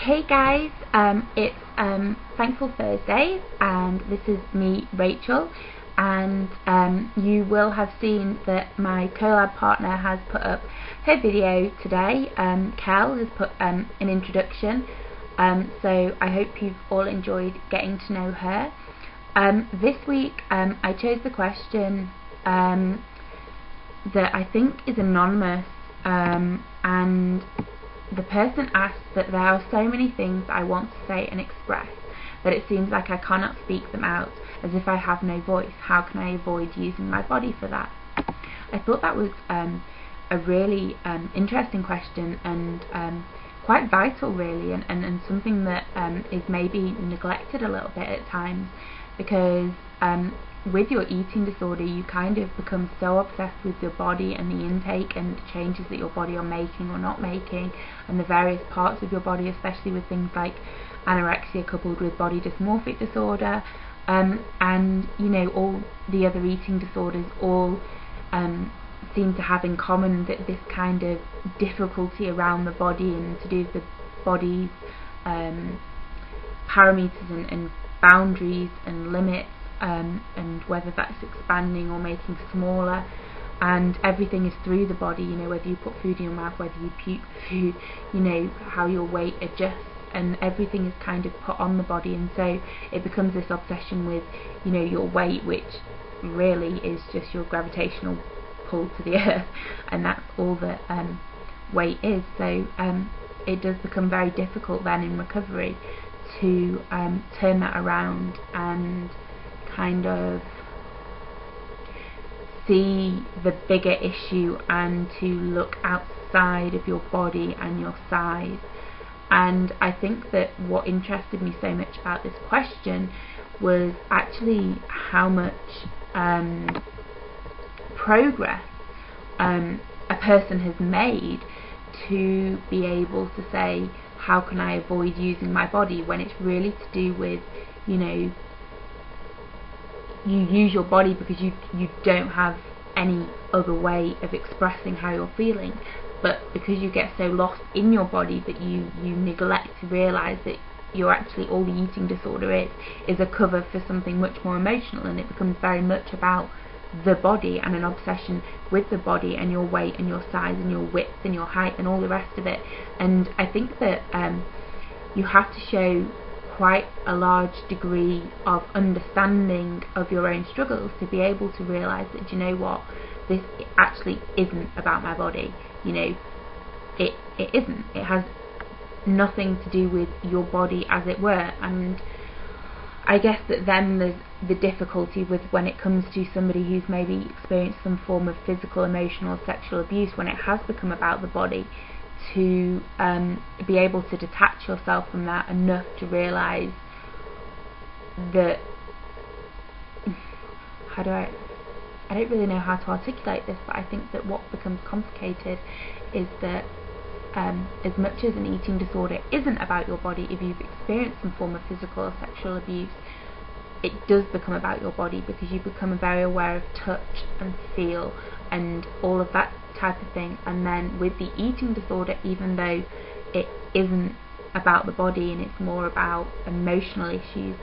Hey guys, it's Thankful Thursday, and this is me, Rachel, and you will have seen that my collab partner has put up her video today. Kel has put an introduction, so I hope you've all enjoyed getting to know her. This week I chose the question that I think is anonymous, and the person asked that there are so many things I want to say and express that it seems like I cannot speak them out, as if I have no voice. How can I avoid using my body for that? I thought that was a really interesting question, and quite vital really, and something that is maybe neglected a little bit at times, because with your eating disorder you kind of become so obsessed with your body and the intake and the changes that your body are making or not making, and the various parts of your body, especially with things like anorexia coupled with body dysmorphic disorder, and you know, all the other eating disorders all seem to have in common that this kind of difficulty around the body and to do with the body's parameters and boundaries and limits, and whether that's expanding or making smaller, and everything is through the body, you know, whether you put food in your mouth, whether you puke food, you know, how your weight adjusts, and everything is kind of put on the body, and so it becomes this obsession with, you know, your weight, which really is just your gravitational pull to the earth, and that's all that weight is. So it does become very difficult then in recovery to turn that around and kind of see the bigger issue and to look outside of your body and your size. And I think that what interested me so much about this question was actually how much progress a person has made to be able to say, how can I avoid using my body, when it's really to do with, you know, you use your body because you don't have any other way of expressing how you're feeling, but because you get so lost in your body that you neglect to realise that you're actually, all the eating disorder is a cover for something much more emotional, and it becomes very much about the body and an obsession with the body and your weight and your size and your width and your height and all the rest of it. And I think that you have to show quite a large degree of understanding of your own struggles to be able to realise that, you know what, this actually isn't about my body. You know, it isn't. It has nothing to do with your body, as it were. And I guess that then there's the difficulty with when it comes to somebody who's maybe experienced some form of physical, emotional, sexual abuse, when it has become about the body, to be able to detach yourself from that enough to realise that, I don't really know how to articulate this, but I think that what becomes complicated is that as much as an eating disorder isn't about your body, if you've experienced some form of physical or sexual abuse, it does become about your body, because you become very aware of touch and feel and all of that type of thing. And then with the eating disorder, even though it isn't about the body and it's more about emotional issues,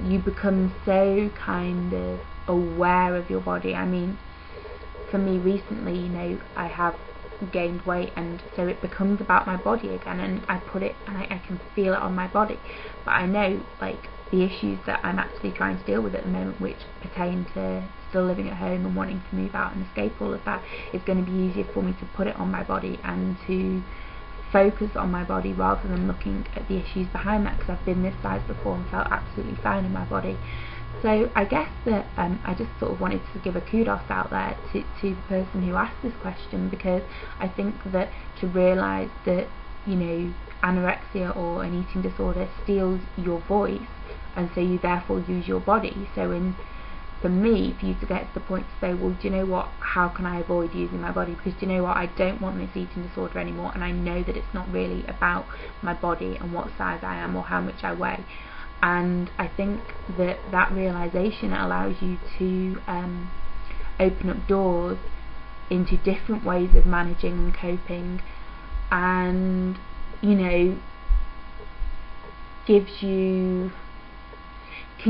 you become so kind of aware of your body. I mean, for me recently, you know, I have gained weight, and so it becomes about my body again, and I put it and I can feel it on my body, but I know, like, the issues that I'm actually trying to deal with at the moment, which pertain to still living at home and wanting to move out and escape all of that, is going to be easier for me to put it on my body and to focus on my body rather than looking at the issues behind that, because I've been this size before and felt absolutely fine in my body. So I guess that I just sort of wanted to give a kudos out there to the person who asked this question, because I think that to realise that, you know, anorexia or an eating disorder steals your voice, and so you therefore use your body. So for me, for you to get to the point to say, well, do you know what, how can I avoid using my body, because do you know what, I don't want this eating disorder anymore, and I know that it's not really about my body and what size I am or how much I weigh. And I think that that realisation allows you to open up doors into different ways of managing and coping, and, you know, can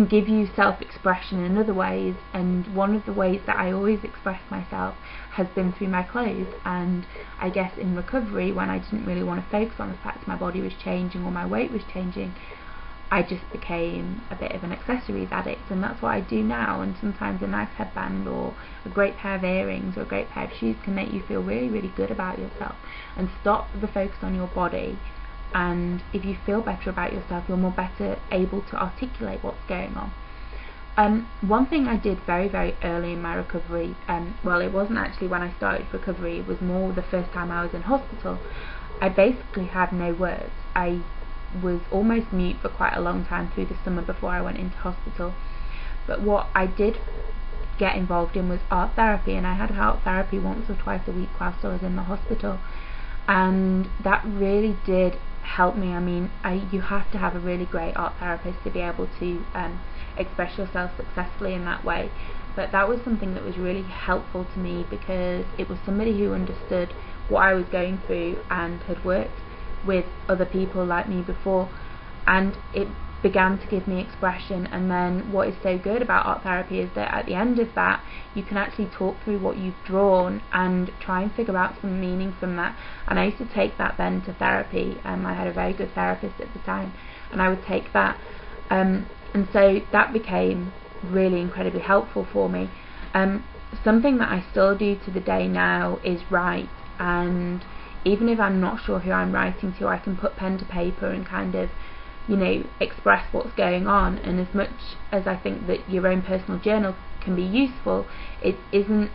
give you self-expression in other ways, and one of the ways that I always express myself has been through my clothes. And I guess in recovery, when I didn't really want to focus on the fact my body was changing or my weight was changing, I just became a bit of an accessories addict, and that's what I do now. And sometimes a nice headband or a great pair of earrings or a great pair of shoes can make you feel really, really good about yourself and stop the focus on your body. And if you feel better about yourself, you're more better able to articulate what's going on. One thing I did very, very early in my recovery, well, it wasn't actually when I started recovery, it was more the first time I was in hospital. I basically had no words. I was almost mute for quite a long time through the summer before I went into hospital. But what I did get involved in was art therapy, and I had art therapy once or twice a week whilst I was in the hospital, and that really did help me. I mean, you have to have a really great art therapist to be able to express yourself successfully in that way, but that was something that was really helpful to me because it was somebody who understood what I was going through and had worked with other people like me before, and it began to give me expression. And then what is so good about art therapy is that at the end of that you can actually talk through what you've drawn and try and figure out some meaning from that. And I used to take that then to therapy. I had a very good therapist at the time, and I would take that and so that became really incredibly helpful for me. Something that I still do to the day now is write, and even if I'm not sure who I'm writing to, I can put pen to paper and kind of, you know, express what's going on. And as much as I think that your own personal journal can be useful, it isn't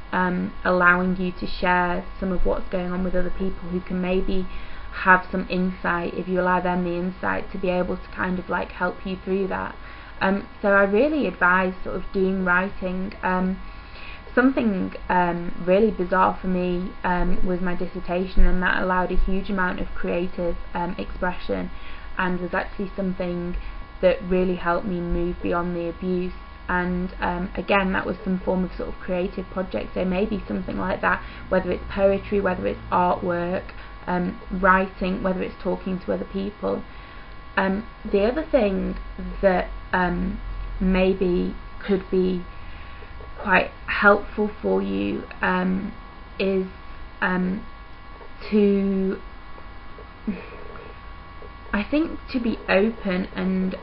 allowing you to share some of what's going on with other people who can maybe have some insight, if you allow them the insight to be able to kind of like help you through that. So I really advise sort of doing writing. Something really bizarre for me was my dissertation, and that allowed a huge amount of creative expression, and was actually something that really helped me move beyond the abuse. And again, that was some form of sort of creative project, so maybe something like that, whether it's poetry, whether it's artwork, writing, whether it's talking to other people. The other thing that maybe could be quite helpful for you is to, I think, to be open, and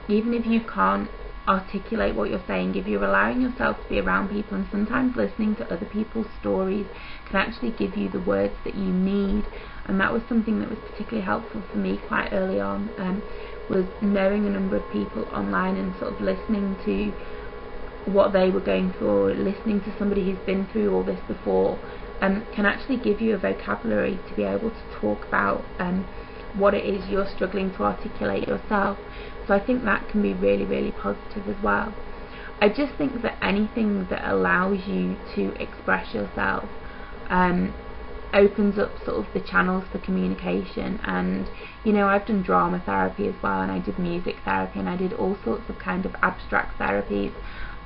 even if you can't articulate what you're saying, if you're allowing yourself to be around people, and sometimes listening to other people's stories can actually give you the words that you need. And that was something that was particularly helpful for me quite early on, was knowing a number of people online and sort of listening to what they were going through, or listening to somebody who's been through all this before, can actually give you a vocabulary to be able to talk about what it is you're struggling to articulate yourself. So I think that can be really, really positive as well. I just think that anything that allows you to express yourself opens up sort of the channels for communication. And you know, I've done drama therapy as well, and I did music therapy, and I did all sorts of kind of abstract therapies.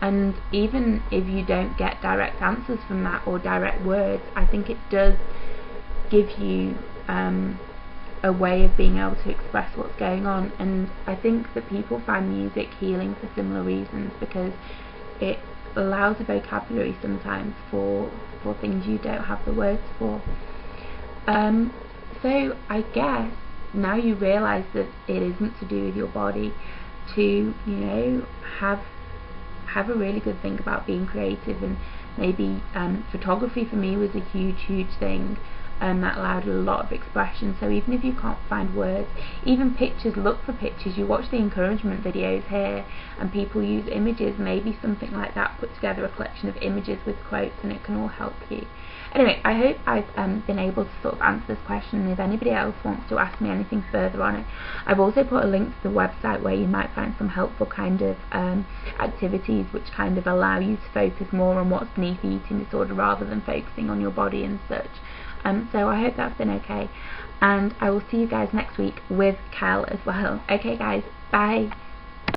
And even if you don't get direct answers from that or direct words, I think it does give you a way of being able to express what's going on. And I think that people find music healing for similar reasons, because it allows a vocabulary sometimes for things you don't have the words for. So I guess now you realise that it isn't to do with your body, to, you know, have a really good think about being creative. And maybe photography for me was a huge thing, and that allowed a lot of expression. So even if you can't find words, even pictures, look for pictures. You watch the encouragement videos here and people use images, maybe something like that, put together a collection of images with quotes, and it can all help you. Anyway, I hope I've been able to sort of answer this question, and if anybody else wants to ask me anything further on it, I've also put a link to the website where you might find some helpful kind of activities which kind of allow you to focus more on what's beneath the eating disorder rather than focusing on your body and such. So I hope that's been okay, and I will see you guys next week with Cal as well. Okay guys, bye.